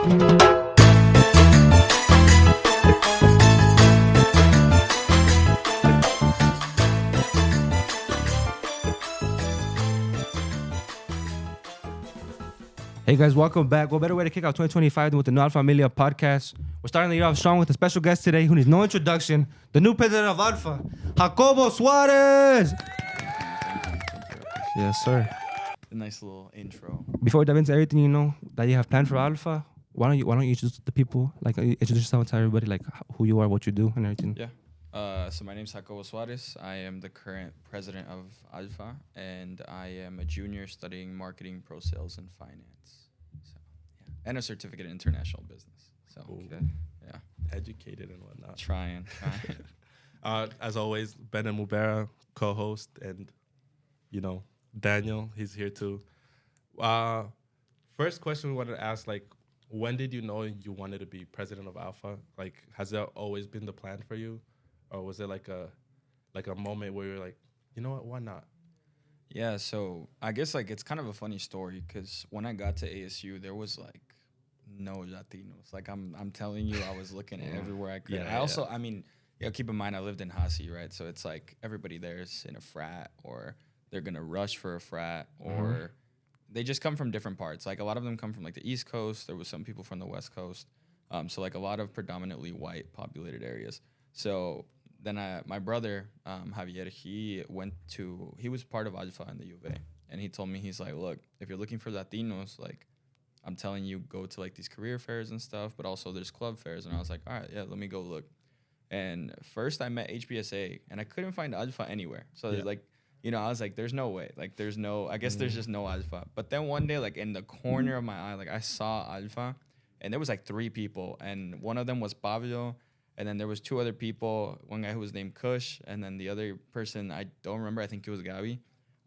Hey guys, welcome back. What better way to kick out 2025 than with the No Alpha Familia podcast? We're starting the year off strong with a special guest today who needs no introduction. The new president of Alpha, Jacobo Suarez. Yes, sir. A nice little intro. Before we dive into everything you know that you have planned for Alpha, why don't you introduce the people, like introduce yourself to everybody, like who you are, what you do, and everything. Yeah. So my name's Jacobo Suarez. I am the current president of ALPFA, and I am a junior studying marketing, pro sales, and finance. So, yeah, and a certificate in international business. So, okay. Yeah, educated and whatnot. Trying. As always, Ben and Mubera, co-host, and Daniel, he's here too. First question we wanted to ask, like, when did you know you wanted to be president of Alpha? Like, has that always been the plan for you? Or was it like a moment where you're like, you know what, why not? Yeah, so I guess like it's kind of a funny story because when I got to ASU, there was like no Latinos. Like I'm telling you, I was looking everywhere I could. Yeah, I mean, keep in mind I lived in Hasi, right? So it's like everybody there's in a frat, or they're gonna rush for a frat, or they just come from different parts. Like a lot of them come from like the East Coast. There was some people from the West Coast. So like a lot of predominantly white populated areas. So then my brother, Javier, he was part of ALPFA in the U of A. And he told me, he's like, look, if you're looking for Latinos, like, I'm telling you, go to like these career fairs and stuff, but also there's club fairs. And I was like, all right, yeah, let me go look. And first I met HBSA, and I couldn't find ALPFA anywhere. So like, I was like, there's no way. Like, there's just no ALPFA. But then one day, like in the corner of my eye, like I saw ALPFA, and there was like 3 people. And one of them was Pablo. And then there was 2 other people, one guy who was named Kush, and then the other person, I don't remember, I think it was Gabi.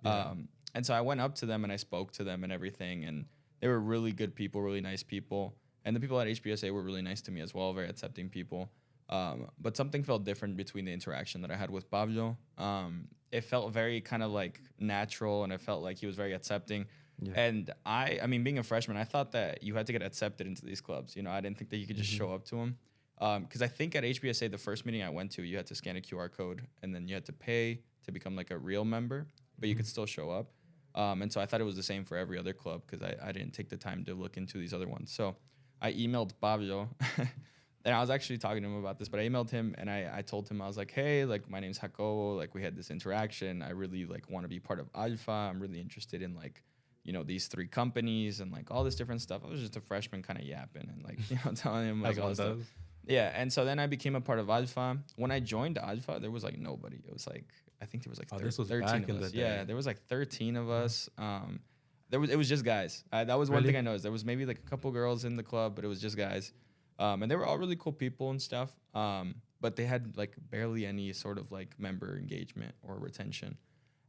Yeah. And so I went up to them and I spoke to them and everything, and they were really good people, really nice people. And the people at HBSA were really nice to me as well, very accepting people. But something felt different between the interaction that I had with Pablo. It felt very kind of like natural, and it felt like he was very accepting. Yeah. And I mean, being a freshman, I thought that you had to get accepted into these clubs. I didn't think that you could just show up to them. Because I think at HBSA, the first meeting I went to, you had to scan a QR code, and then you had to pay to become like a real member, but you could still show up. And so I thought it was the same for every other club because I didn't take the time to look into these other ones. So I emailed Pablo, and I was actually talking to him about this, but I emailed him, and I told him, I was like, hey, like, my name's Jacobo, like, we had this interaction. I really, like, want to be part of ALPFA. I'm really interested in, like, these 3 companies and, like, all this different stuff. I was just a freshman kind of yapping and, like, telling him, like, all this stuff. Yeah, and so then I became a part of ALPFA. When I joined ALPFA, there was like nobody. It was like, I think there was like 13 of us. Yeah, there was like 13 of us. It was just guys. That was one thing I noticed. There was maybe like a couple girls in the club, but it was just guys. And they were all really cool people and stuff. But they had like barely any sort of like member engagement or retention.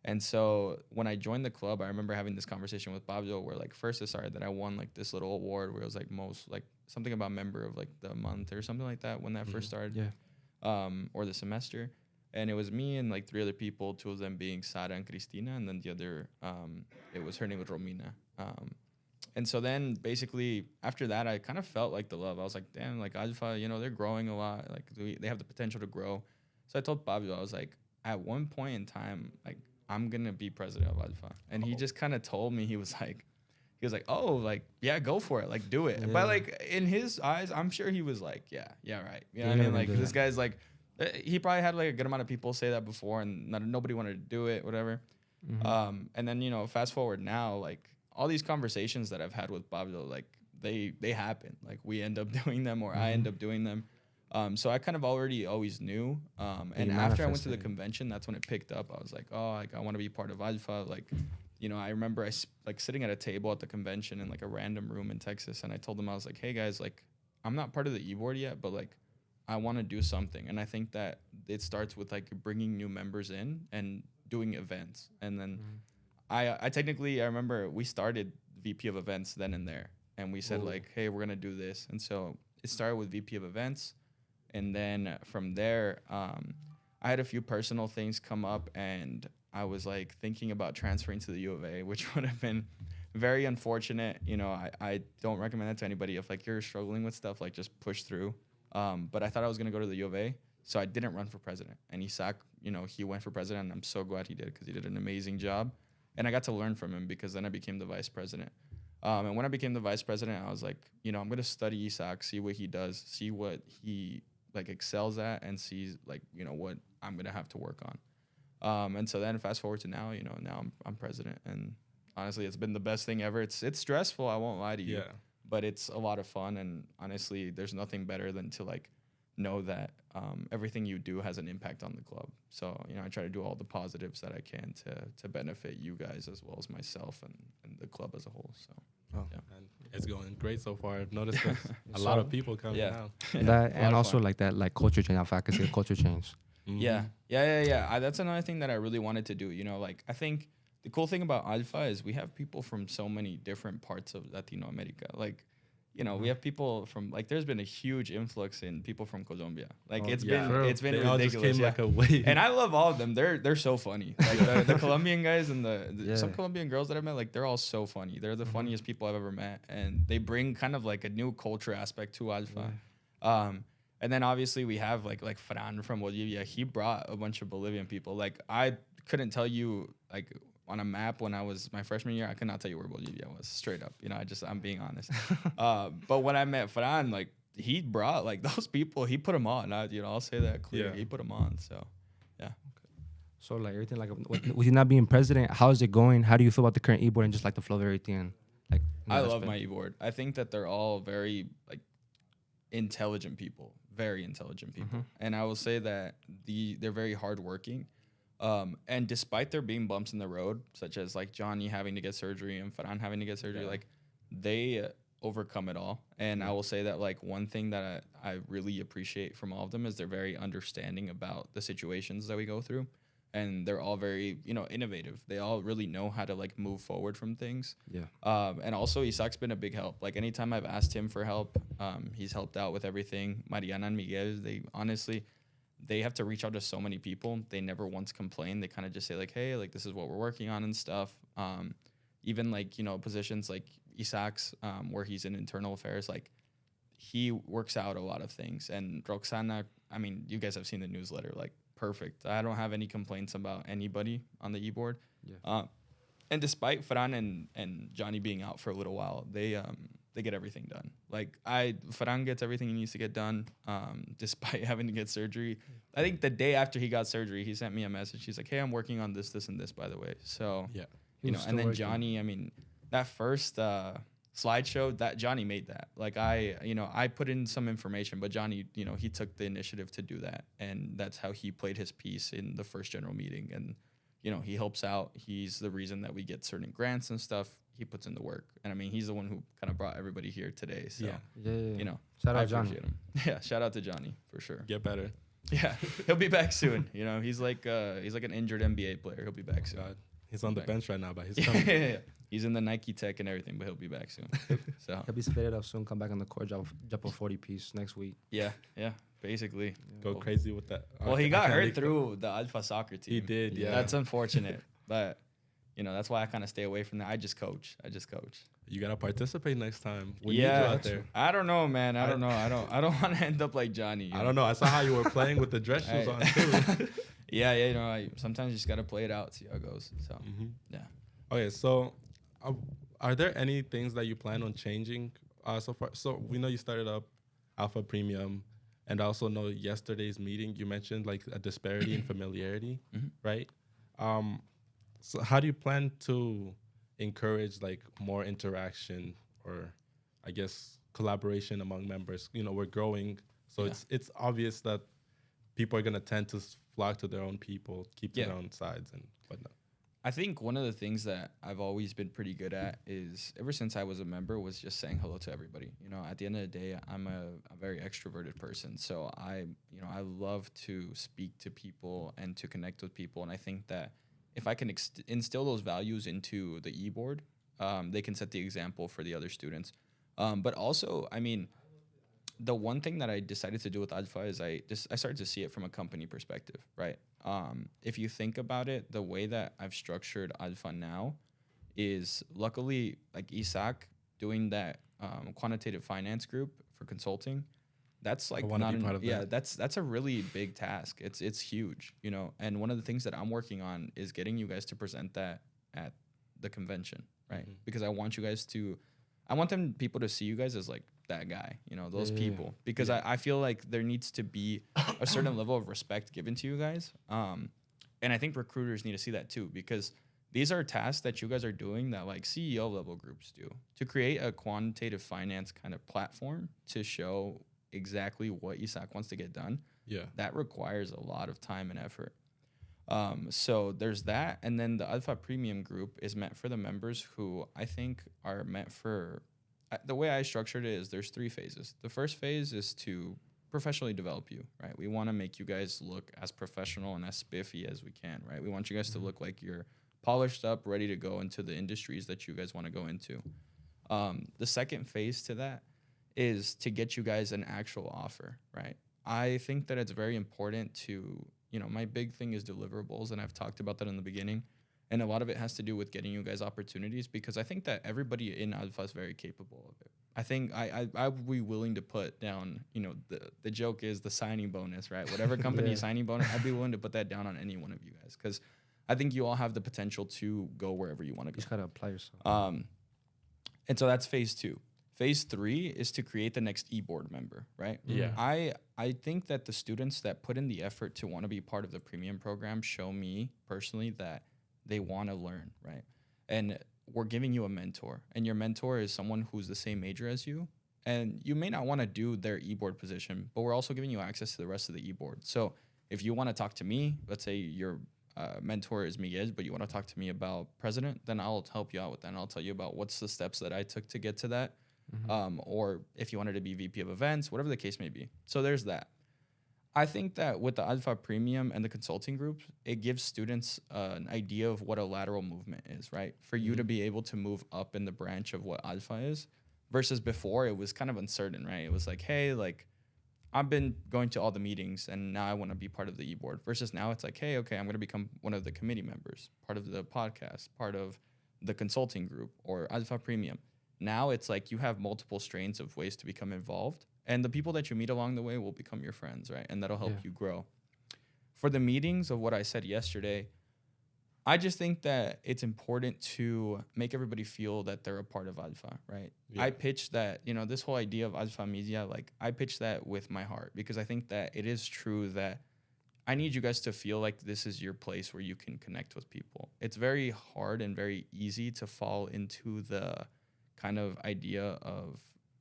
And so when I joined the club, I remember having this conversation with Pablo where like first it started that I won like this little award where it was like most like something about member of like the month or something like that when that first started. Yeah. Or the semester. And it was me and like 3 other people, 2 of them being Sara and Cristina, and then the other, her name was Romina. And so then basically after that, I kind of felt like the love. I was like, damn, like ALPFA, they're growing a lot. Like they have the potential to grow. So I told Pablo, I was like, at one point in time, like, I'm going to be president of ALPFA. And he just kind of told me, he was like, oh, like, yeah, go for it. Like, do it. Yeah. But, like, in his eyes, I'm sure he was like, yeah, right. You know what I mean? Like, this guy's like, he probably had, like, a good amount of people say that before, and nobody wanted to do it, whatever. Mm-hmm. And then, fast forward now, like, all these conversations that I've had with Pablo, like, they happen. Like, we end up doing them, or I end up doing them. So I kind of always knew. And after I went to the convention, that's when it picked up. I was like, oh, like, I want to be part of ALPFA. Like, I remember like sitting at a table at the convention in like a random room in Texas. And I told them, I was like, hey guys, like, I'm not part of the e-board yet, but like, I want to do something. And I think that it starts with like bringing new members in and doing events. And then I remember we started VP of events then and there. And we said like, hey, we're going to do this. And so it started with VP of events. And then from there, I had a few personal things come up, and I was like thinking about transferring to the U of A, which would have been very unfortunate. You know, I don't recommend that to anybody. If like you're struggling with stuff, like just push through. But I thought I was gonna go to the U of A, so I didn't run for president. And Isaac, you know, he went for president, and I'm so glad he did because he did an amazing job. And I got to learn from him because then I became the vice president. And when I became the vice president, I was like, you know, I'm gonna study Isaac, see what he does, see what he like excels at, and see like, you know, what I'm gonna have to work on. And so then fast forward to now, you know, now I'm president, and honestly, it's been the best thing ever. It's stressful, I won't lie to you. Yeah. But it's a lot of fun, and honestly, there's nothing better than to like know that everything you do has an impact on the club. So, you know, I try to do all the positives that I can to benefit you guys as well as myself and the club as a whole. So, Oh, yeah. and it's going great so far. I've noticed there's a lot of people coming Yeah. now. That, A lot and of also fun. like that, like culture change. If I could say culture change. Yeah. That's another thing that I really wanted to do. You know, like I think the cool thing about ALPFA is we have people from so many different parts of Latino America. Like, you know, we have people from like there's been a huge influx in people from Colombia. Like it's been They all ridiculous. just came Yeah. like a wave. And I love all of them. They're so funny. Like the Colombian guys and Yeah. some Colombian girls that I've met, like they're all so funny. They're the funniest people I've ever met, and they bring kind of like a new culture aspect to ALPFA. And then obviously we have like Fran from Bolivia. He brought a bunch of Bolivian people. Like I couldn't tell you like on a map when I was my freshman year, I could not tell you where Bolivia was straight up. You know, I'm being honest. But when I met Fran, like he brought like those people, he put them on. I'll say that clear. Yeah. He put them on. So, yeah. So like everything, like with you not being president, how is it going? How do you feel about the current e-board and just like the flow of everything? And, like I love my e-board. I think that they're all very like intelligent people, very intelligent people. And I will say that they're very hardworking. And despite there being bumps in the road, such as like Johnny having to get surgery and Farhan having to get surgery, like they overcome it all. And I will say that like one thing that I really appreciate from all of them is they're very understanding about the situations that we go through. And they're all very, you know, innovative. They all really know how to like move forward from things. Yeah. And also Isaac's been a big help. Like anytime I've asked him for help, he's helped out with everything. Mariana and Miguel, they have to reach out to so many people. They never once complain. They kind of just say like, hey, like this is what we're working on and stuff. Even like, you know, positions like Isaac's, where he's in internal affairs, like he works out a lot of things. And Roxana, I mean, you guys have seen the newsletter, like perfect. I don't have any complaints about anybody on the e-board. Yeah. And despite Ferran and Johnny being out for a little while, they get everything done. Like Ferran gets everything he needs to get done, despite having to get surgery. I think the day after he got surgery, he sent me a message. He's like, "Hey, I'm working on this, and this, by the way." So Yeah. you know, and then Johnny, I mean, that first slideshow that Johnny made that. Like I put in some information, but Johnny, you know, he took the initiative to do that, and that's how he played his piece in the first general meeting. And you know, he helps out. He's the reason that we get certain grants and stuff. He puts in the work, and I mean, he's the one who kind of brought everybody here today. So Yeah. you know, Shout I out Johnny. appreciate him. Yeah, shout out to Johnny for sure. Get better. Yeah, he'll be back soon. You know, he's like an injured NBA player. He'll be back soon. God. He's on the Back. bench right now, but he's Yeah, coming. he's in the Nike Tech and everything, but he'll be back soon. So He'll be spitted up soon. Come back on the court, drop a 40 piece next week. yeah, basically. Go crazy with that. Well, he I got can't hurt leak through the Alpha soccer team. He did, yeah. That's unfortunate, but you know that's why I kind of stay away from that. I just coach. You gotta participate next time. We need you Yeah, out there. I don't know, man. I don't know. I don't want to end up like Johnny. I don't know. I saw how you were playing with the dress shoes on too. Yeah, you know, sometimes you just gotta play it out, see how it goes. So yeah. Okay, so are there any things that you plan on changing so far? So we know you started up Alpha Premium, and I also know yesterday's meeting you mentioned like a disparity in familiarity, right? So how do you plan to encourage like more interaction or I guess collaboration among members? You know, we're growing, so it's obvious that people are gonna tend to flock to their own people, keep their own sides and whatnot. I think one of the things that I've always been pretty good at is ever since I was a member was just saying hello to everybody. You know, at the end of the day, I'm a very extroverted person. So I love to speak to people and to connect with people. And I think that if I can instill those values into the e-board, they can set the example for the other students. But also, I mean, the one thing that I decided to do with ALPFA is I started to see it from a company perspective, right? If you think about it, the way that I've structured ALPFA now is luckily like Isaac doing that quantitative finance group for consulting. That's like wanna not be part of yeah, that. that's a really big task. It's huge, you know. And one of the things that I'm working on is getting you guys to present that at the convention, right? Because I want you guys to, I want them people to see you guys as like that guy, you know, those people. Because I feel like there needs to be a certain level of respect given to you guys. And I think recruiters need to see that too, because these are tasks that you guys are doing that like CEO level groups do, to create a quantitative finance kind of platform to show exactly what Isaac wants to get done. Yeah. That requires a lot of time and effort. So there's that. And then the Alpha Premium group is meant for the members who I think are meant for, the way I structured it is there's 3 phases. The first phase is to professionally develop you, right? We want to make you guys look as professional and as spiffy as we can, right? We want you guys to look like you're polished up, ready to go into the industries that you guys want to go into. The second phase to that is to get you guys an actual offer, right? I think that it's very important to, you know, my big thing is deliverables, and I've talked about that in the beginning. And a lot of it has to do with getting you guys opportunities, because I think that everybody in Alpha is very capable of it. I think I would be willing to put down, you know, the joke is the signing bonus, right? Whatever company signing bonus, I'd be willing to put that down on any one of you guys, because I think you all have the potential to go wherever you want to go. You just gotta apply yourself. And so that's phase 2. Phase 3 is to create the next e-board member, right? Yeah. I think that the students that put in the effort to want to be part of the premium program show me personally that they want to learn, right? And we're giving you a mentor, and your mentor is someone who's the same major as you. And you may not want to do their e-board position, but we're also giving you access to the rest of the e-board. So if you want to talk to me, let's say your mentor is Miguel, but you want to talk to me about president, then I'll help you out with that. And I'll tell you about what's the steps that I took to get to that. Or if you wanted to be VP of events, whatever the case may be. So there's that. I think that with the Alpha Premium and the consulting group, it gives students an idea of what a lateral movement is, right? For you to be able to move up in the branch of what Alpha is, versus before it was kind of uncertain, right? It was like, hey, like I've been going to all the meetings and now I want to be part of the e-board, versus now it's like, hey, okay, I'm going to become one of the committee members, part of the podcast, part of the consulting group or Alpha Premium. Now it's like you have multiple strains of ways to become involved, and the people that you meet along the way will become your friends, right? And that'll help you grow. For the meetings of what I said yesterday, I just think that it's important to make everybody feel that they're a part of Alpha, right? Yeah. I pitched that, you know, this whole idea of Alpha Media, like I pitched that with my heart, because I think that it is true that I need you guys to feel like this is your place where you can connect with people. It's very hard and very easy to fall into the kind of idea of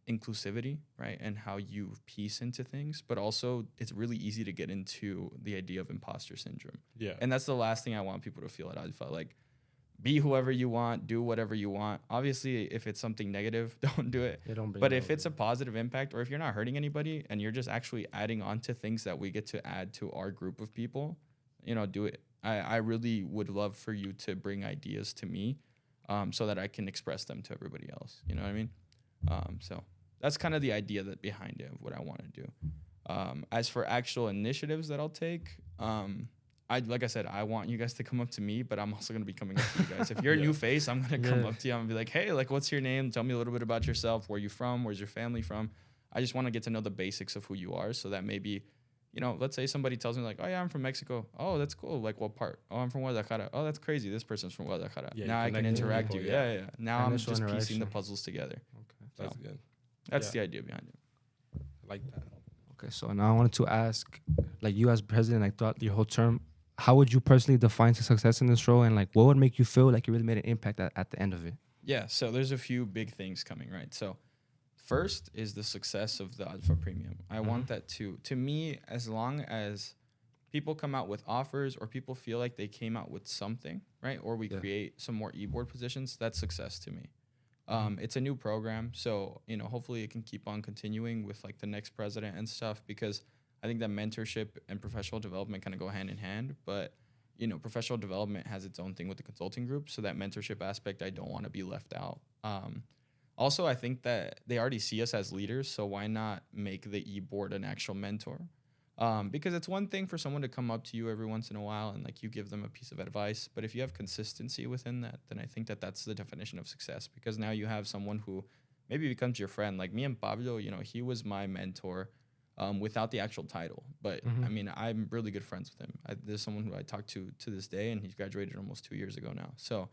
inclusivity, right? And how you piece into things, but also it's really easy to get into the idea of imposter syndrome. Yeah. And that's the last thing I want people to feel at Alpha. Like, be whoever you want, do whatever you want. Obviously, if it's something negative, don't do it. But if it's a positive impact, or if you're not hurting anybody and you're just actually adding on to things that we get to add to our group of people, you know, do it. I really would love for you to bring ideas to me, so that I can express them to everybody else. You know what I mean? So that's kind of the idea that behind it of what I want to do. As for actual initiatives that I'll take, like I said, I want you guys to come up to me, but I'm also going to be coming up to you guys. If you're a new face, I'm going to come up to you. I'm going to be like, hey, like, what's your name? Tell me a little bit about yourself. Where are you from? Where's your family from? I just want to get to know the basics of who you are, so that maybe, you know, let's say somebody tells me like, oh yeah, I'm from Mexico. Oh, that's cool. Like, what part? Oh, I'm from Guadalajara. Oh, that's crazy. This person's from Guadalajara. Yeah, now I can interact you. Yeah. Now I'm Initial just piecing the interaction. puzzles together. Okay. That's So good. that's Yeah. the idea behind it. I like that. Okay, so now I wanted to ask, like, you as president, like throughout your whole term, how would you personally define success in this role, and like what would make you feel like you really made an impact at the end of it? Yeah, so there's a few big things coming, right? So first is the success of the Alpha Premium. I want that to me, as long as people come out with offers or people feel like they came out with something, right? Or we create some more e-board positions, that's success to me. It's a new program, so, you know, hopefully it can keep on continuing with like the next president and stuff, because I think that mentorship and professional development kind of go hand in hand, but, you know, professional development has its own thing with the consulting group, so that mentorship aspect, I don't want to be left out. Also, I think that they already see us as leaders, so why not make the e-board an actual mentor? Because it's one thing for someone to come up to you every once in a while and like you give them a piece of advice, but if you have consistency within that, then I think that that's the definition of success, because now you have someone who maybe becomes your friend. Like me and Pablo, you know, he was my mentor without the actual title, but I mean, I'm really good friends with him. There's someone who I talk to this day, and he's graduated almost 2 years ago now. So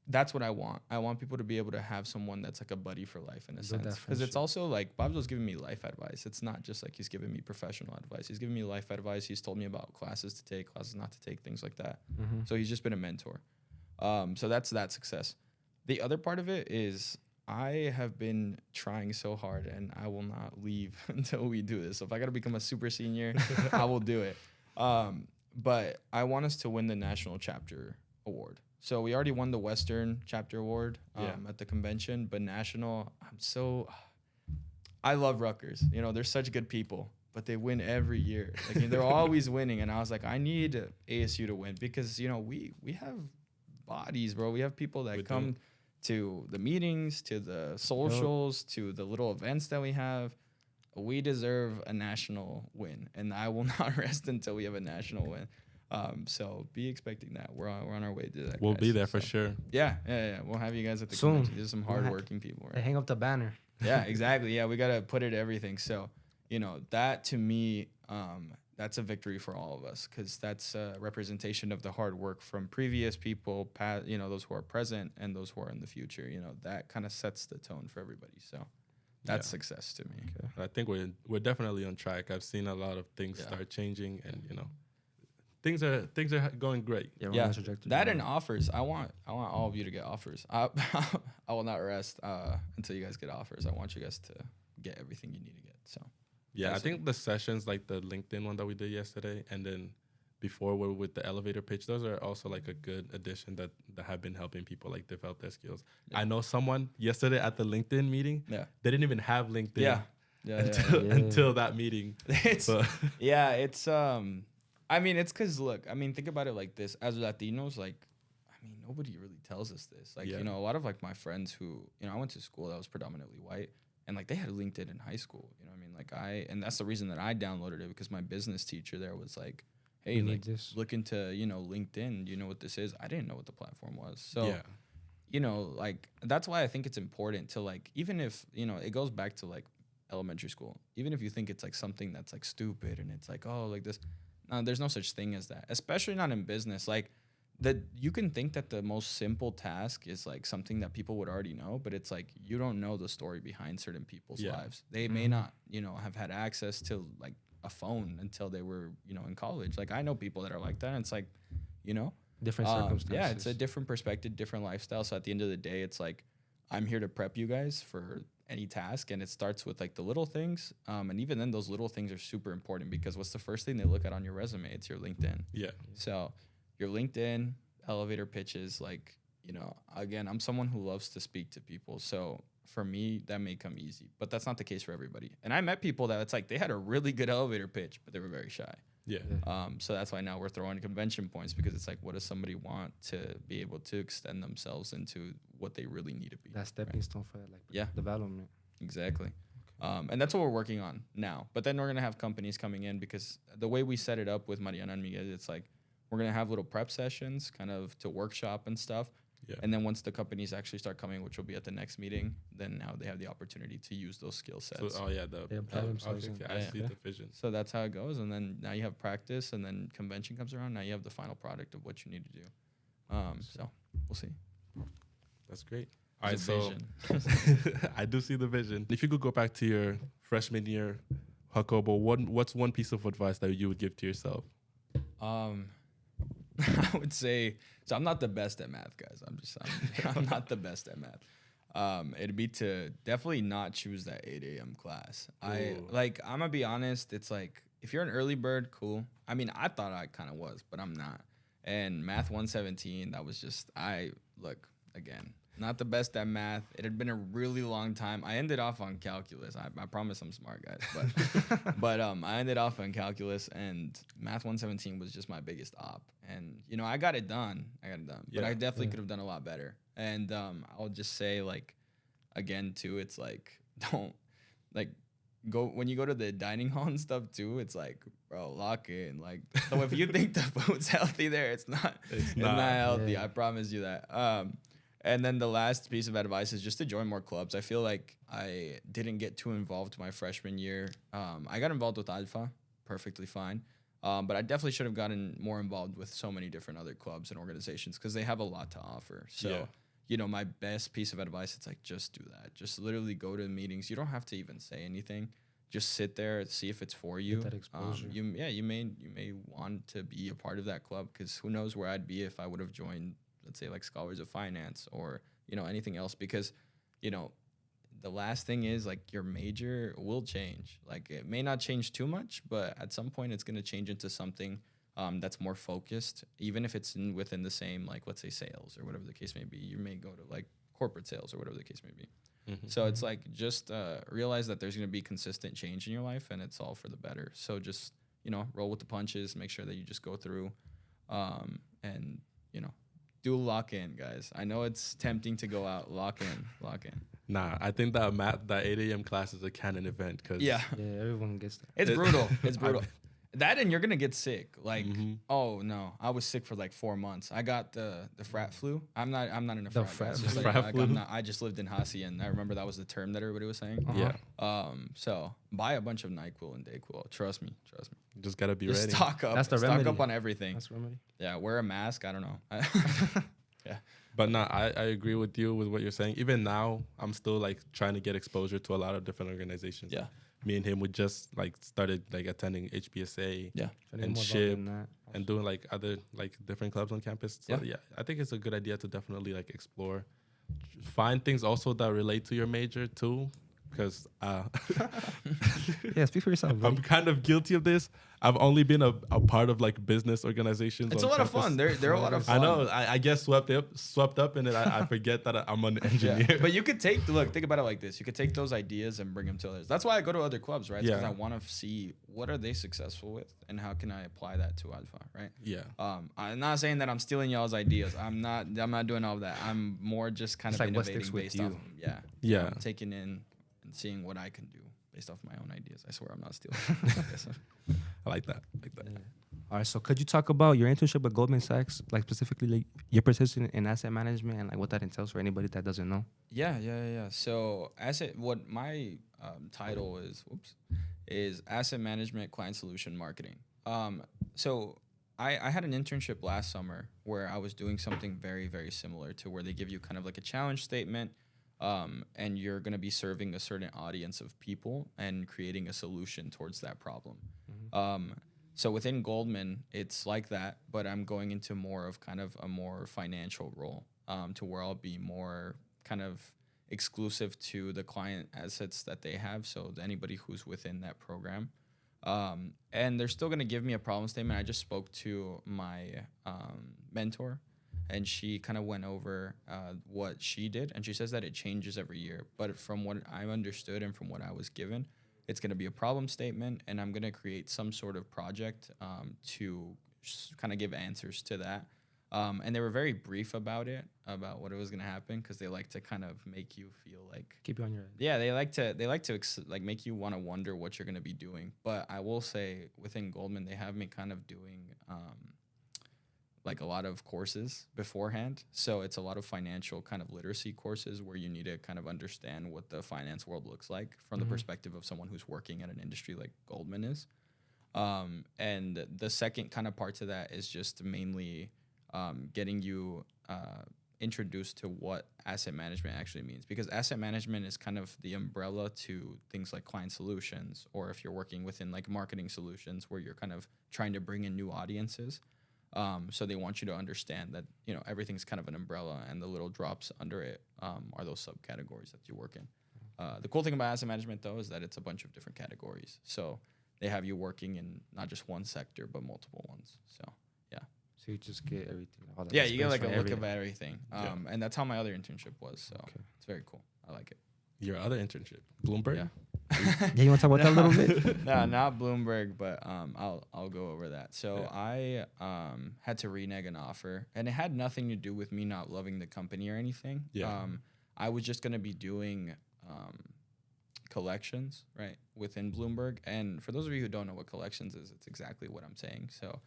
that's what I want. I want people to be able to have someone that's like a buddy for life in a sense. Because it's also like Pablo's giving me life advice. It's not just like he's giving me professional advice. He's giving me life advice. He's told me about classes to take, classes not to take, things like that. So he's just been a mentor. So that's that success. The other part of it is I have been trying so hard, and I will not leave until we do this. So if I got to become a super senior, I will do it. But I want us to win the national chapter award. So we already won the Western chapter award at the convention, but national, I love Rutgers. You know, they're such good people, but they win every year. Like, they're always winning. And I was like, I need ASU to win, because, you know, we have bodies, bro. We have people that come to the meetings, to the socials, to the little events that we have. We deserve a national win, and I will not rest until we have a national win. So be expecting that. We're on our way to that. We'll be there for sure. Yeah. We'll have you guys at the Soon. convention. There's some hardworking people. They hang up the banner. Yeah, exactly. Yeah, we got to put it everything. So, you know, that to me, that's a victory for all of us, because that's a representation of the hard work from previous people, you know, those who are present and those who are in the future. You know, that kind of sets the tone for everybody. So that's success to me. Okay. I think we're definitely on track. I've seen a lot of things start changing, and you know, things are going great. Yeah, that and offers. I want all of you to get offers. I will not rest until you guys get offers. I want you guys to get everything you need to get. So. Yeah, I think the sessions like the LinkedIn one that we did yesterday, and then before we're with the elevator pitch, those are also like a good addition that have been helping people like develop their skills. Yeah. I know someone yesterday at the LinkedIn meeting, they didn't even have LinkedIn until that meeting. It's I mean, it's because, look, I mean, think about it like this. As Latinos, like, I mean, nobody really tells us this. Like, you know, a lot of like my friends who, you know, I went to school that was predominantly white, and like they had LinkedIn in high school. You know what I mean? Like and that's the reason that I downloaded it, because my business teacher there was like, hey, like, look into, you know, LinkedIn. Do you know what this is? I didn't know what the platform was. So, you know, like, that's why I think it's important to, like, even if, you know, it goes back to like elementary school, even if you think it's like something that's like stupid and it's like, oh, like this, there's no such thing as that, especially not in business. Like, that you can think that the most simple task is like something that people would already know, but it's like you don't know the story behind certain people's lives. They may not, you know, have had access to like a phone until they were, you know, in college. Like, I know people that are like that, and it's like, you know, different circumstances. Yeah, it's a different perspective, different lifestyle. So at the end of the day, it's like, I'm here to prep you guys for any task, and it starts with like the little things. And even then, those little things are super important, because what's the first thing they look at on your resume? It's your LinkedIn. Yeah. So your LinkedIn, elevator pitches, like, you know, again, I'm someone who loves to speak to people. So for me, that may come easy, but that's not the case for everybody. And I met people that it's like they had a really good elevator pitch, but they were very shy. Yeah. So that's why now we're throwing convention points, because it's like, what does somebody want to be able to extend themselves into what they really need to be? That stepping stone for like development. Exactly. And that's what we're working on now. But then we're going to have companies coming in, because the way we set it up with Mariana and Miguel, it's like, we're going to have little prep sessions kind of to workshop and stuff. Yeah. And then once the companies actually start coming, which will be at the next meeting, then now they have the opportunity to use those skill sets. So, I see the vision. So that's how it goes. And then now you have practice, and then convention comes around. Now you have the final product of what you need to do. So we'll see. That's great. All right, so I do see the vision. If you could go back to your freshman year, Jacobo, what's one piece of advice that you would give to yourself? I would say, so I'm not the best at math, guys. I'm not the best at math. It'd be to definitely not choose that 8 a.m. class. I'm gonna be honest. It's like, if you're an early bird, cool. I mean, I thought I kind of was, but I'm not. And math 117, that was just, again, not the best at math. It had been a really long time. I ended off on calculus. I promise I'm smart, guys. But I ended off on calculus, and math 117 was just my biggest op. And, you know, I got it done. But I definitely could have done a lot better. And I'll just say, like, again, too, it's like, don't, like, when you go to the dining hall and stuff too, it's like, bro, lock in. Like, so if you think the food's healthy there, it's not. It's not healthy. Yeah. I promise you that. And then the last piece of advice is just to join more clubs. I feel like I didn't get too involved my freshman year. I got involved with ALPFA, perfectly fine. But I definitely should have gotten more involved with so many different other clubs and organizations because they have a lot to offer. So, you know, my best piece of advice, it's like, just do that. Just literally go to meetings. You don't have to even say anything. Just sit there, see if it's for you. Get that exposure. You may want to be a part of that club because who knows where I'd be if I would have joined, let's say, like Scholars of Finance or, you know, anything else. Because, you know, the last thing is, like, your major will change. Like, it may not change too much, but at some point it's going to change into something that's more focused, even if it's within the same, like, let's say sales or whatever the case may be. You may go to, like, corporate sales or whatever the case may be. Mm-hmm. So it's like, just realize that there's going to be consistent change in your life, and it's all for the better. So just, you know, roll with the punches, make sure that you just go through and, you know, do lock in, guys. I know it's tempting to go out. Lock in. Nah, I think that 8 a.m. class is a canon event. Yeah, everyone gets that. It's brutal. It's brutal. That, and you're going to get sick. Like, oh, no. I was sick for like 4 months. I got the frat flu. I'm not in a frat. I just lived in Hasi, and I remember that was the term that everybody was saying. Yeah. So buy a bunch of NyQuil and DayQuil. Trust me. Just got to be ready. Stock up. That's the remedy. Stock up on everything. That's the remedy. Yeah, wear a mask. I don't know. Yeah. But no, I agree with you with what you're saying. Even now, I'm still like trying to get exposure to a lot of different organizations. Yeah. Me and him, we just like started like attending HBSA and SHIP and doing like other like different clubs on campus. So yeah, I think it's a good idea to definitely like explore. Find things also that relate to your major too. Because speak for yourself, buddy. I'm kind of guilty of this. I've only been a part of like business organizations. It's a lot of fun. They're a lot of fun. I know. I get swept up in it. I forget that I'm an engineer. Yeah. But you could think about it like this. You could take those ideas and bring them to others. That's why I go to other clubs, right? Because I want to see what are they successful with and how can I apply that to ALPFA, right? Yeah. I'm not saying that I'm stealing y'all's ideas. I'm not doing all of that. I'm more just kind of like innovating based off. Yeah. I'm taking in and seeing what I can do based off my own ideas. I swear I'm not stealing. I like that. Yeah. All right, so could you talk about your internship at Goldman Sachs, like specifically like your position in asset management and like what that entails for anybody that doesn't know? Yeah. So what my title is asset management client solution marketing. So I had an internship last summer where I was doing something very, very similar to where they give you kind of like a challenge statement. And you're going to be serving a certain audience of people and creating a solution towards that problem. Mm-hmm. So within Goldman, it's like that, but I'm going into more of kind of a more financial role to where I'll be more kind of exclusive to the client assets that they have. So anybody who's within that program. And they're still going to give me a problem statement. I just spoke to my mentor. And she kind of went over what she did, and she says that it changes every year. But from what I understood and from what I was given, it's going to be a problem statement, and I'm going to create some sort of project to kind of give answers to that. And they were very brief about it, about what it was going to happen, because they like to kind of make you feel like keep you on your head. Yeah, they like to make you want to wonder what you're going to be doing. But I will say within Goldman, they have me kind of doing like a lot of courses beforehand. So it's a lot of financial kind of literacy courses where you need to kind of understand what the finance world looks like from the perspective of someone who's working at an industry like Goldman is. And the second kind of part to that is just mainly getting you introduced to what asset management actually means. Because asset management is kind of the umbrella to things like client solutions, or if you're working within like marketing solutions where you're kind of trying to bring in new audiences. So they want you to understand that, you know, everything's kind of an umbrella, and the little drops under it are those subcategories that you work in. The cool thing about asset management, though, is that it's a bunch of different categories. So they have you working in not just one sector, but multiple ones. So, yeah. So you just get everything. All that you get like a look of everything. And that's how my other internship was. So it's very cool. I like it. Your other internship, Bloomberg? Yeah. You want to talk about that a little bit? No, not Bloomberg, but I'll go over that. So I had to renege an offer, and it had nothing to do with me not loving the company or anything. Yeah. I was just gonna be doing collections, right, within Bloomberg. And for those of you who don't know what collections is, it's exactly what I'm saying. So,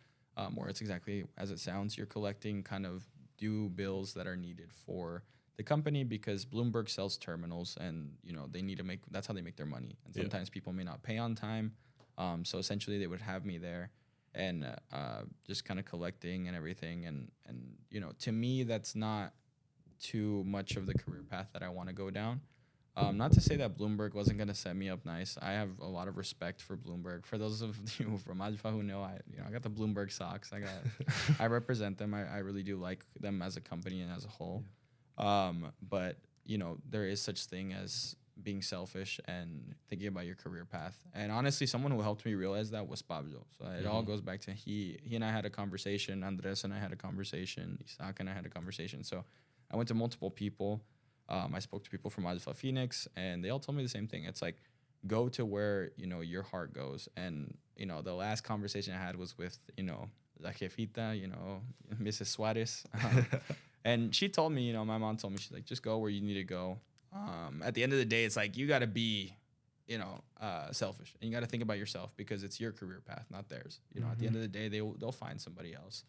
or it's exactly as it sounds. You're collecting kind of due bills that are needed for the company because Bloomberg sells terminals, and they need to make. That's how they make their money. And sometimes people may not pay on time. So essentially, they would have me there, and just kind of collecting and everything. And to me, that's not too much of the career path that I want to go down. Not to say that Bloomberg wasn't going to set me up nice. I have a lot of respect for Bloomberg. For those of you from ALPFA who know, I got the Bloomberg socks. I represent them. I really do like them as a company and as a whole. But there is such thing as being selfish and thinking about your career path. And honestly, someone who helped me realize that was Pablo. So it all goes back to he and I had a conversation. Andres and I had a conversation. Isaac and I had a conversation. So I went to multiple people. I spoke to people from ALPFA Phoenix, and they all told me the same thing. It's like, go to where, your heart goes. And, the last conversation I had was with, La Jefita, Mrs. Suarez. And she told me, my mom told me, she's like, just go where you need to go. At the end of the day, it's like, you got to be, selfish. And you got to think about yourself because it's your career path, not theirs. At the end of the day, they'll find somebody else.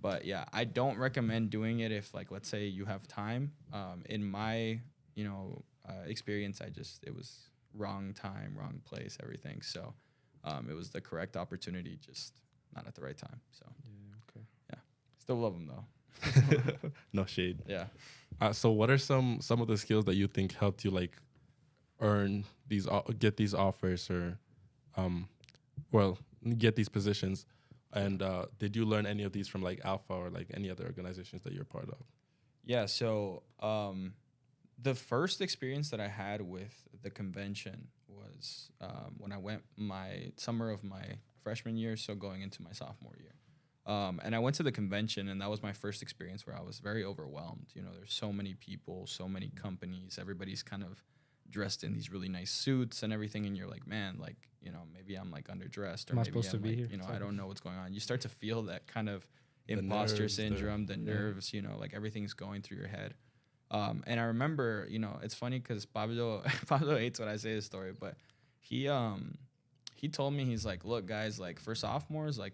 But yeah, I don't recommend doing it if, like, let's say you have time. In my, experience, it was wrong time, wrong place, everything. So, it was the correct opportunity, just not at the right time. So, yeah, still love them though. No shade. Yeah. So, what are some of the skills that you think helped you like earn these, get these offers, or, get these positions? And did you learn any of these from like ALPFA or like any other organizations that you're part of? Yeah, so the first experience that I had with the convention was when I went my summer of my freshman year, so going into my sophomore year. And I went to the convention, and that was my first experience where I was very overwhelmed. There's so many people, so many companies, everybody's kind of dressed in these really nice suits and everything, and you're like, man, like, maybe I'm like underdressed, or Am I maybe supposed to be here? I don't know what's going on. You start to feel that kind of imposter syndrome, the nerves, like everything's going through your head. And I remember, it's funny because Pablo hates when I say this story, but he told me, he's like, look, guys, like for sophomores, like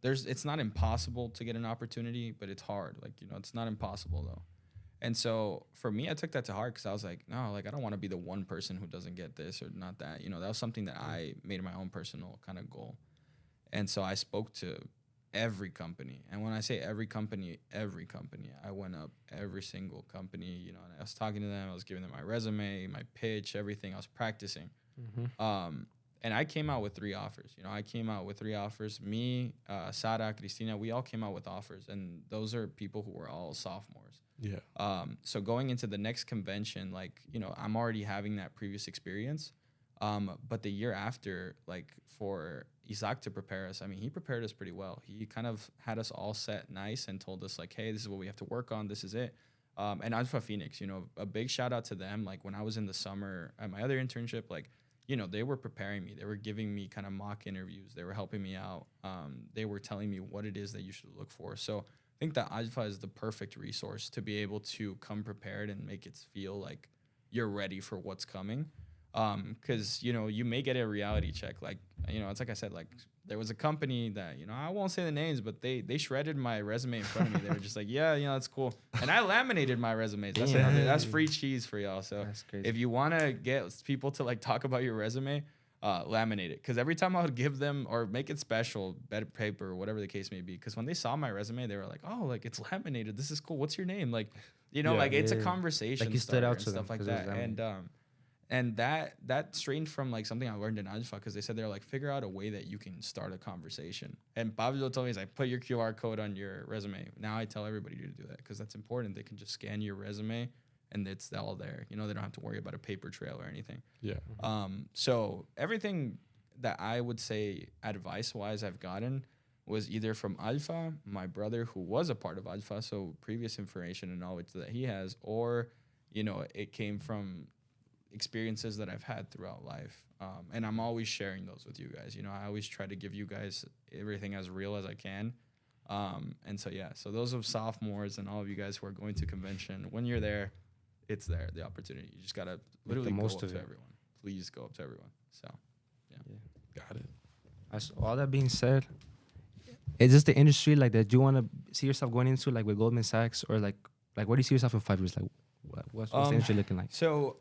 it's not impossible to get an opportunity, but it's hard. Like, it's not impossible though. And so for me, I took that to heart because I was like, no, like I don't want to be the one person who doesn't get this or not that. That was something that I made my own personal kind of goal. And so I spoke to every company. And when I say every company, I went up every single company, and I was talking to them. I was giving them my resume, my pitch, everything. I was practicing. And I came out with 3 offers. Me, Sara, Cristina, we all came out with offers. And those are people who were all sophomores. Yeah. So going into the next convention, like, I'm already having that previous experience. But the year after, like for Isaac to prepare us, I mean, he prepared us pretty well. He kind of had us all set nice and told us like, hey, this is what we have to work on. This is it. And ALPFA Phoenix, a big shout out to them. Like when I was in the summer at my other internship, like, they were preparing me. They were giving me kind of mock interviews. They were helping me out. They were telling me what it is that you should look for. So I think that ALPFA is the perfect resource to be able to come prepared and make it feel like you're ready for what's coming. Because, you may get a reality check. Like, it's like I said, like there was a company that, I won't say the names, but they shredded my resume in front of me. They were just like, yeah, that's cool. And I laminated my resumes. That's free cheese for y'all. So if you want to get people to like talk about your resume, laminate it. Because every time I would give them or make it special, better paper, whatever the case may be. Because when they saw my resume, they were like, oh, like it's laminated. This is cool. What's your name? Like, it's a conversation. Like you stood out to and stuff them like that. And that strained from like something I learned in ALPFA because they said they're like, figure out a way that you can start a conversation. And Pablo told me, he's like, put your QR code on your resume. Now I tell everybody to do that because that's important. They can just scan your resume and it's all there. They don't have to worry about a paper trail or anything. Yeah. So everything that I would say advice-wise I've gotten was either from ALPFA, my brother who was a part of ALPFA, so previous information and knowledge that he has, or, it came from experiences that I've had throughout life. And I'm always sharing those with you guys. I always try to give you guys everything as real as I can. And so, yeah, so those of sophomores and all of you guys who are going to convention, when you're there, it's there, the opportunity. You just gotta literally go most up of to it. everyone. Please go up to everyone. So Got it. All that being said, is this the industry like that you want to see yourself going into, like with Goldman Sachs, or like where do you see yourself in 5 years? Like, what's the industry looking like? So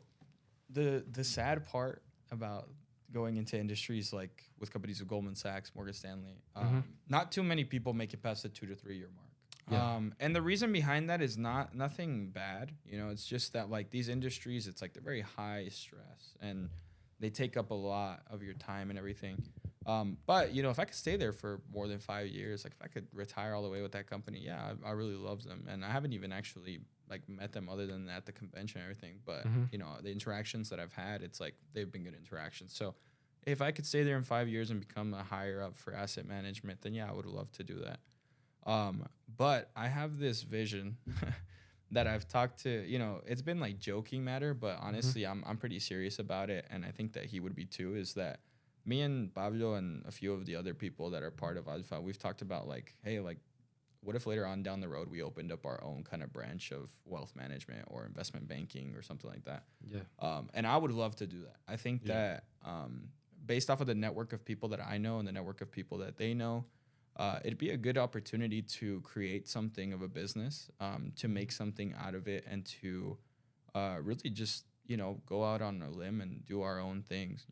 the sad part about going into industries like with companies with Goldman Sachs, Morgan Stanley, not too many people make it past the 2 to 3 year mark. Yeah. And the reason behind that is nothing bad. It's just that like these industries, it's like they're very high stress and they take up a lot of your time and everything. But if I could stay there for more than 5 years, like if I could retire all the way with that company, yeah, I really love them. And I haven't even actually like met them other than at the convention and everything. But the interactions that I've had, it's like they've been good interactions. So if I could stay there in 5 years and become a higher up for asset management, then yeah, I would love to do that. But I have this vision that I've talked to, it's been like joking matter, but honestly, I'm pretty serious about it. And I think that he would be too, is that me and Pablo and a few of the other people that are part of ALPFA, we've talked about like, hey, like, what if later on down the road we opened up our own kind of branch of wealth management or investment banking or something like that? Yeah. And I would love to do that. I think that based off of the network of people that I know and the network of people that they know, it'd be a good opportunity to create something of a business, to make something out of it, and to really just, go out on a limb and do our own things,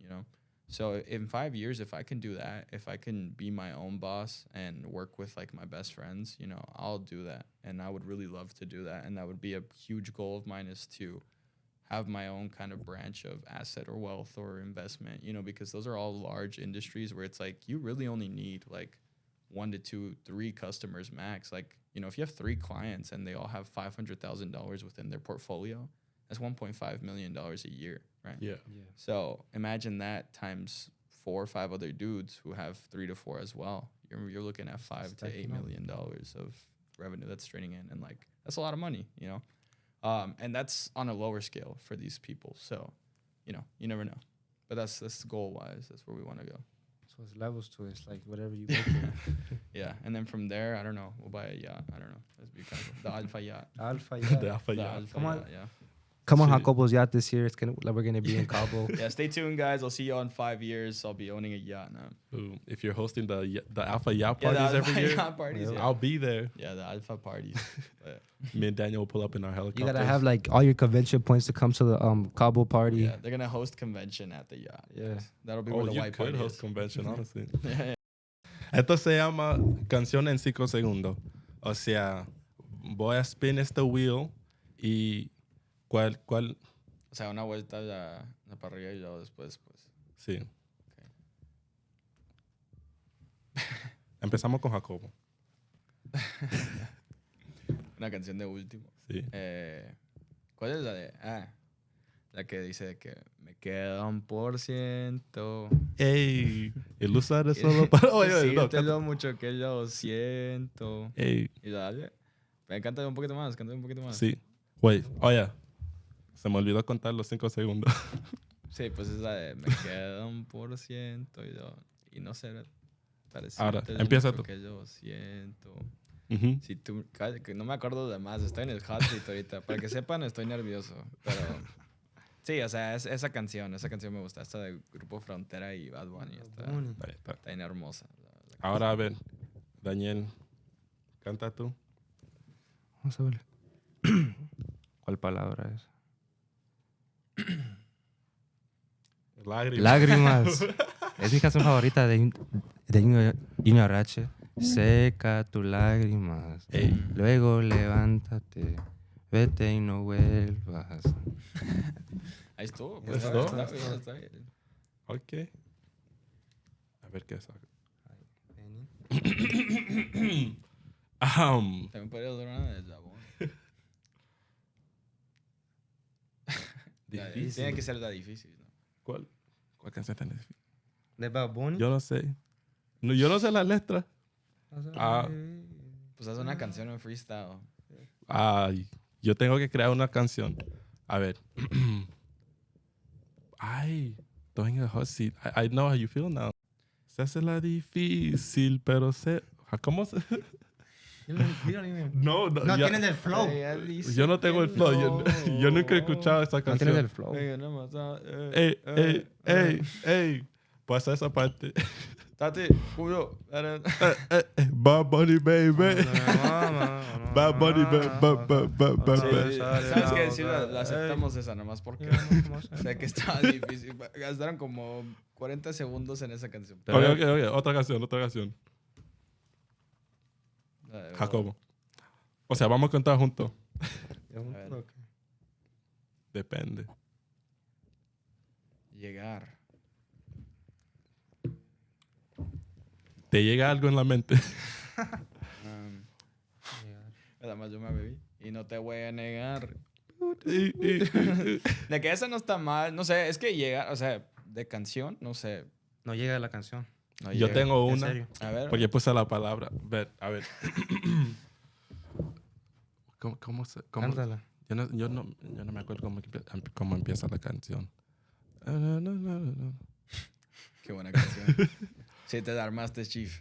So in 5 years, if I can do that, if I can be my own boss and work with like my best friends, I'll do that. And I would really love to do that. And that would be a huge goal of mine, is to have my own kind of branch of asset or wealth or investment, because those are all large industries where it's like you really only need like 1 to 2, 3 customers max. Like, if you have 3 clients and they all have $500,000 within their portfolio, that's $1.5 million a year, right? Yeah. So imagine that times 4 or 5 other dudes who have 3 to 4 as well. You're looking at $5 to $8 million of revenue that's straining in, and like that's a lot of money, and that's on a lower scale for these people. So, you never know, but that's goal wise. That's where we want to go. So it's levels to it. It's like whatever you go to. Yeah, and then from there, I don't know. We'll buy a yacht. I don't know. Let's be kind of the ALPFA yacht. ALPFA, The yeah. ALPFA, The yeah. ALPFA Come on. yacht, yeah. Come on, Shit. Jacobo's yacht this year. We're gonna be in Cabo. Yeah, stay tuned, guys. I'll see you all in 5 years. I'll be owning a yacht now. Ooh, if you're hosting the ALPFA yacht Yeah, the parties every ALPFA year, yacht parties. Yeah. I'll be there. Yeah, the ALPFA parties. But Me and Daniel will pull up in our helicopter. You gotta have like all your convention points to come to the Cabo party. yeah, they're gonna host convention at the yacht. Yeah. That'll be Oh, where the you white could party host is. convention, honestly. Yeah. Esto se llama Canción en 5 segundos. O sea, voy a spin este wheel y cuál O sea, una vuelta la parrilla y luego después, pues. sí. Empezamos con Jacobo. Una canción de último. Sí. ¿Cuál es la de? La que dice que me queda 1%. Ey, y lo usaré solo para... Oye, no, Siente lo mucho que yo siento. Ey, Y dale. Ven, cántale un poquito más, cántale un poquito más. sí. Wait, oye, se me olvidó contar los 5 segundos. Sí, pues es la de me queda 1% y no sé. Ahora, empieza tú. Que yo siento. Ujú. Si tú, que no me acuerdo de más, estoy en el hot seat ahorita. Para que sepan, estoy nervioso. Pero sí, o sea, esa canción me gusta. Esta de Grupo Frontera y Bad Bunny. Ahí está. Está bien hermosa. Ahora, a ver, Daniel, canta tú. Vamos a ver. ¿Cuál palabra es? Lágrimas. Lágrimas. Es mi canción favorita de Junior H. Seca tus lágrimas. Ey. Luego levántate. Vete y no vuelvas. Ahí estuvo. Pues, ¿Estuvo? está bien. Ok. A ver qué es. También podría dar una de Jabón. Difícil. Tiene que ser la difícil, ¿no? ¿Cuál canción tan difícil? ¿De Bad Bunny? Yo no sé. No, yo no sé la letra. Pues haz una canción en freestyle. Ay, yo tengo que crear una canción. A ver. Ay, estoy en el hot seat. I know how you feel now. Se hace la difícil, pero se... ¿Cómo se...? No, No ya- tienes el flow. yo no tengo el flow. Yo nunca he escuchado esa No canción. tienes el flow. Ey. Pasa esa parte. Tati, Julio. Bad Bunny, baby. Bad Bunny, ¿Sabes qué decir? La aceptamos esa nomás porque sé que estaba difícil. Gastaron como 40 segundos en esa canción. Ok. Otra canción. Jacobo. O sea, vamos a cantar juntos. Depende. Llegar. ¿Te llega algo en la mente? Además, yo me bebí. Y no te voy a negar. De que esa no está mal. No sé, es que llega, o sea, de canción, no sé. No llega la canción. No Yo llega. tengo ¿En una. serio? A ver. Porque puse la palabra. A ver. ¿Cómo se...? Cántala. Yo no me acuerdo cómo empieza la canción. Qué buena canción. Sí, te armaste, Chief.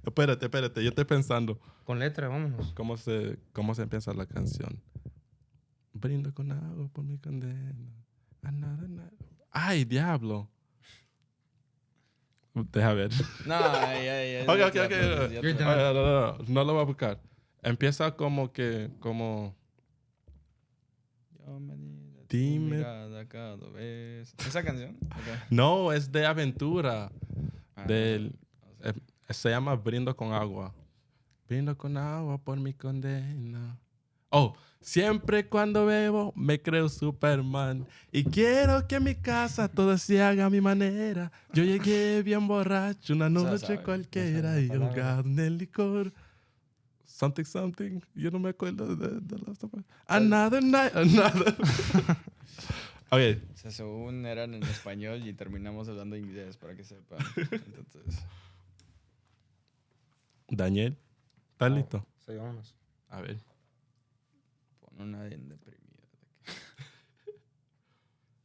Espérate. Yo estoy pensando. Con letra, vámonos. ¿Cómo se empieza la canción? Brindo con agua por mi condena. ¡Ay, diablo! Deja ver. No, ay. Ok. No lo voy a buscar. Empieza como que... Dime. Mirada cada vez. ¿Esa canción? Okay. No, es de aventura. Ah, Se llama Brindo con agua. Brindo con agua por mi condena. Oh, siempre cuando bebo me creo Superman. Y quiero que en mi casa todo se haga a mi manera. Yo llegué bien borracho una noche sabe, cualquiera y ahogado en el licor. Something. Yo no me acuerdo de la otra. Another night. Ok. O sea, según eran en español y terminamos hablando inglés, para que sepan. Entonces... Daniel, ¿estás listo? Sí, vámonos. A ver. Pon una bien deprimida.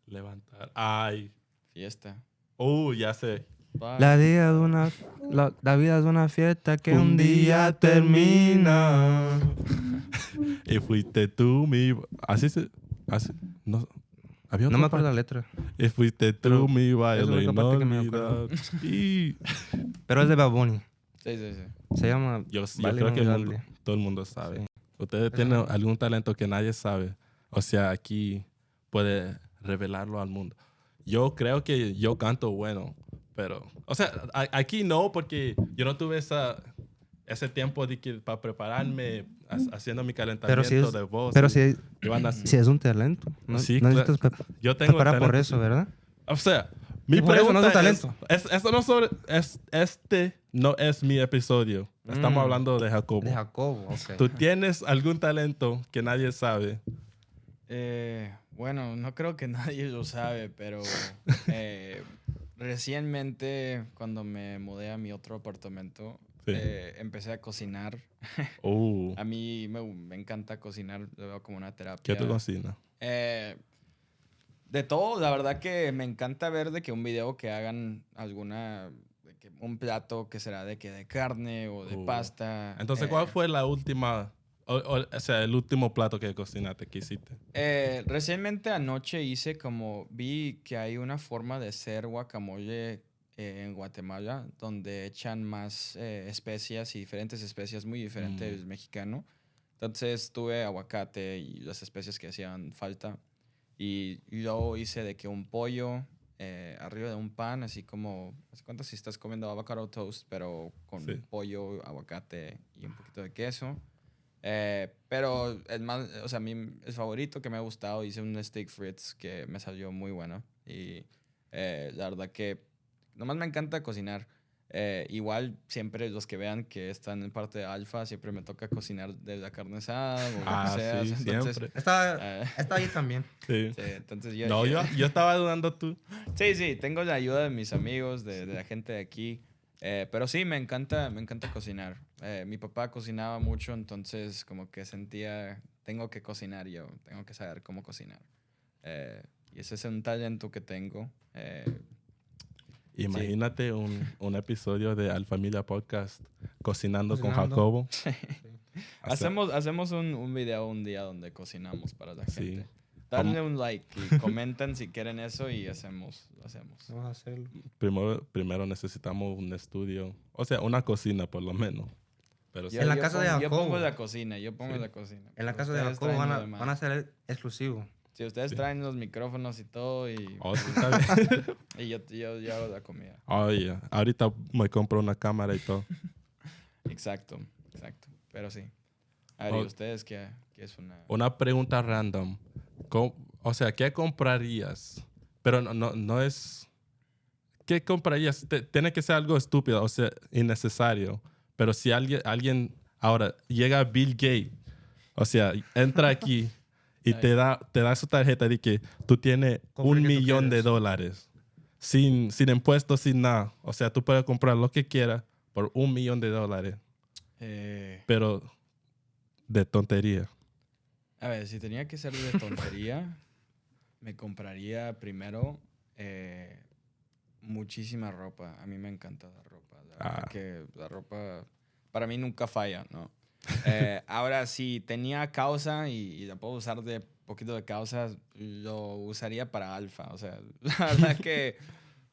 Levantar. Ay. Fiesta. Ya sé. La vida es una fiesta que un día termina. Y fuiste tú no, había No otra me acuerdo parte. la letra. Y fuiste tú Pero mi es la baile única parte que me acuerdo. y Pero es de Bad Bunny. Sí. Se llama yo Baile creo que Inolvidable. todo el mundo sabe. Sí. Ustedes tienen algún talento que nadie sabe. O sea, aquí puede revelarlo al mundo. Yo creo que yo canto bueno, pero... O sea, aquí no, porque yo no tuve ese tiempo para prepararme haciendo mi calentamiento de voz. Pero si Iban a- es un talento. No, Sí, no claro. necesitas Yo tengo preparar por talento, eso, sí. ¿verdad? O sea, mi por eso no pregunta es un talento. eso no este no es mi episodio. Estamos hablando de Jacobo. De Jacobo, ok. ¿Tú tienes algún talento que nadie sabe? Bueno, no creo que nadie lo sabe, pero recientemente cuando me mudé a mi otro apartamento, Sí. empecé a cocinar. A mí me encanta cocinar, lo veo como una terapia. ¿Qué tú cocinas? De todo, la verdad que me encanta ver de que un video que hagan un plato que será de carne o de pasta. Entonces, ¿cuál fue la última, o sea, el último plato que cocinaste, que hiciste? Recientemente anoche vi que hay una forma de hacer guacamole en Guatemala donde echan más especias y diferentes especias muy diferentes del mexicano. Entonces tuve aguacate y las especias que hacían falta. Y yo hice de que un pollo arriba de un pan, así como, ¿hace cuánto si estás comiendo avocado toast, pero con pollo, aguacate y un poquito de queso? Pero a mí el favorito que me ha gustado, hice un steak fritz que me salió muy bueno. Y la verdad que nomás me encanta cocinar. Igual siempre los que vean que están en parte de Alfa, siempre me toca cocinar de la carne asada o lo que sea. Sí, Entonces, siempre. Está ahí también. Sí. sí, entonces Yo estaba dudando tú. Sí, tengo la ayuda de mis amigos, de la gente de aquí. Pero sí, me encanta cocinar. Mi papá cocinaba mucho, entonces como que sentía, tengo que cocinar yo, tengo que saber cómo cocinar. Y ese es un talento que tengo. Imagínate un episodio de Al Familia Podcast cocinando con Cocinando. Jacobo. Hacemos un video un día donde cocinamos para la Sí. gente. Darle un like y comenten si quieren eso y lo hacemos. Vamos a hacerlo. Primero necesitamos un estudio. O sea, una cocina por lo menos. Pero sí. En la casa de Yo Jacobo. pongo la cocina, la cocina. En la casa de Ustedes Jacobo traen lo demás. van a ser exclusivos. Si ustedes traen los micrófonos y todo y, Oh, sí, está bien. y yo hago la comida. Oye, ahorita me compro una cámara y todo. Exacto. Pero sí. A ver, ¿y ustedes qué es una...? Una pregunta random. O sea, ¿qué comprarías? Pero no es... ¿Qué comprarías? Tiene que ser algo estúpido, o sea, innecesario. Pero si alguien ahora llega Bill Gates, o sea, entra aquí y te da su tarjeta de que tú tienes Compra que tú $1,000,000 sin impuestos, sin nada. O sea, tú puedes comprar lo que quieras por $1,000,000. Pero de tontería. A ver, si tenía que ser de tontería, me compraría primero muchísima ropa. A mí me encanta la ropa. La verdad que la ropa para mí nunca falla, ¿no? Ahora, si tenía causa y la puedo usar de poquito de causa, lo usaría para alfa. O sea, la verdad que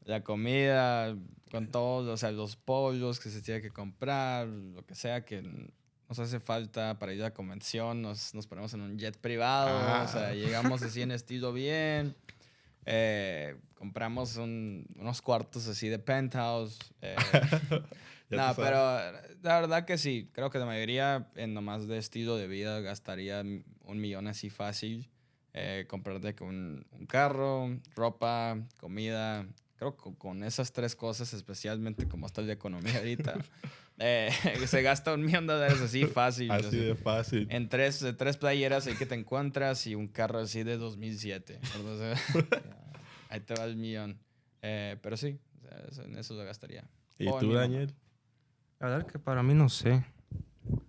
la comida, con todos, o sea, los pollos que se tiene que comprar, lo que sea que nos hace falta para ir a la convención, nos ponemos en un jet privado, o sea, llegamos así en estilo bien, compramos unos cuartos así de penthouse. No, pero la verdad que sí, creo que la mayoría en nomás de estilo de vida gastaría $1,000,000 así fácil. Comprarte un carro, ropa, comida. Creo que con esas tres cosas, especialmente como está la economía ahorita, se gasta $1,000,000 así fácil. Así de fácil. En tres playeras ahí que te encuentras y un carro así de 2007. Entonces, ahí te va el $1,000,000. Pero sí, o sea, en eso lo gastaría. ¿Y tú, Daniel? La verdad que para mí no sé.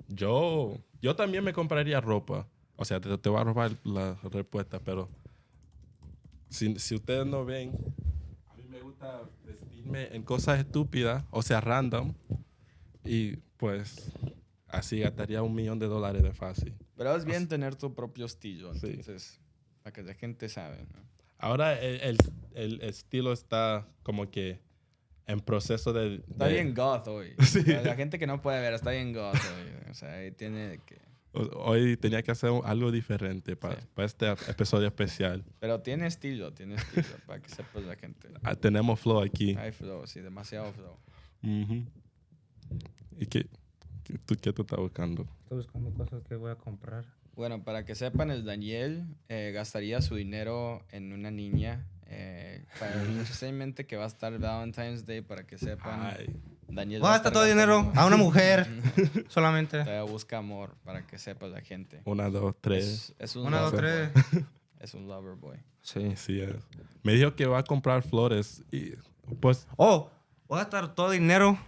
Yo también me compraría ropa. O sea, te voy a robar la respuesta, pero si ustedes no ven, a mí me gusta vestirme en cosas estúpidas, o sea, random, y pues así gastaría $1,000,000 de fácil. Pero es bien tener tu propio estilo, Sí. entonces, para que la gente sabe, ¿no? Ahora el estilo está como que en proceso de... Está bien goth hoy. Sí. La gente que no puede ver está bien goth hoy. O sea, ahí tiene que... Hoy tenía que hacer algo diferente para este episodio especial. Pero tiene estilo, para que sepa la gente. Tenemos flow aquí. Hay flow, sí, demasiado flow. Uh-huh. ¿Y qué tú estás buscando? Estoy buscando cosas que voy a comprar. Bueno, para que sepan, el Daniel gastaría su dinero en una niña. Precisamente que va a estar Valentine's Day, para que sepan. Ay. Daniel Voy a gastar todo el dinero a una mujer solamente. Todavía busca amor, para que sepa la gente. 1, 2, 3. Es un 1, 2, lover 3. boy. Es un lover boy. Sí. Sí es. Me dijo que va a comprar flores y pues Oh, voy a gastar todo el dinero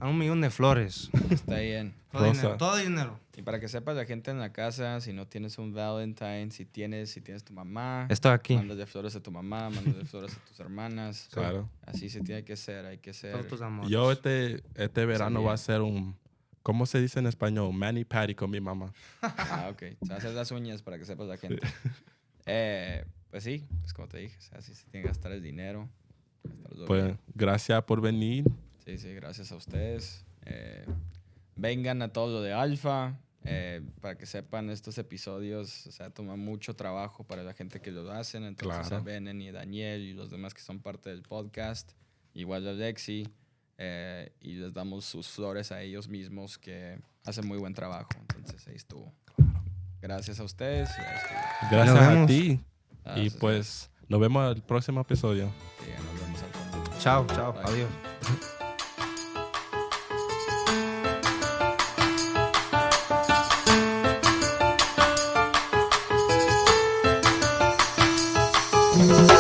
a $1,000,000 de flores. Está bien. Rosa. Todo dinero. Y para que sepas la gente en la casa, si no tienes un Valentine, si tienes tu mamá, Estoy aquí. mándale flores a tu mamá, mándale flores a tus hermanas. claro. Así se tiene que ser, hay que ser. Todos tus amores. Yo este verano Sí. va a hacer ¿cómo se dice en español? Mani padi con mi mamá. Ah, ok. Se hacer las uñas para que sepas la gente. Pues sí, pues como te dije, o sea, así se tiene que gastar el dinero. gastarlo Pues bien. gracias por venir. Sí, gracias a ustedes. Vengan a todo lo de Alfa. Para que sepan, estos episodios, o sea, toman mucho trabajo para la gente que lo hacen. Entonces, Claro. a Benen y Daniel y los demás que son parte del podcast, igual a Lexi, y les damos sus flores a ellos mismos, que hacen muy buen trabajo. Entonces, ahí estuvo. Gracias a ustedes. Y ahí estuvo. Gracias Nos a vemos. ti. Gracias. Y pues nos vemos el próximo episodio. Sí, nos vemos al próximo. Chao, chao. Bye. Adiós. Thank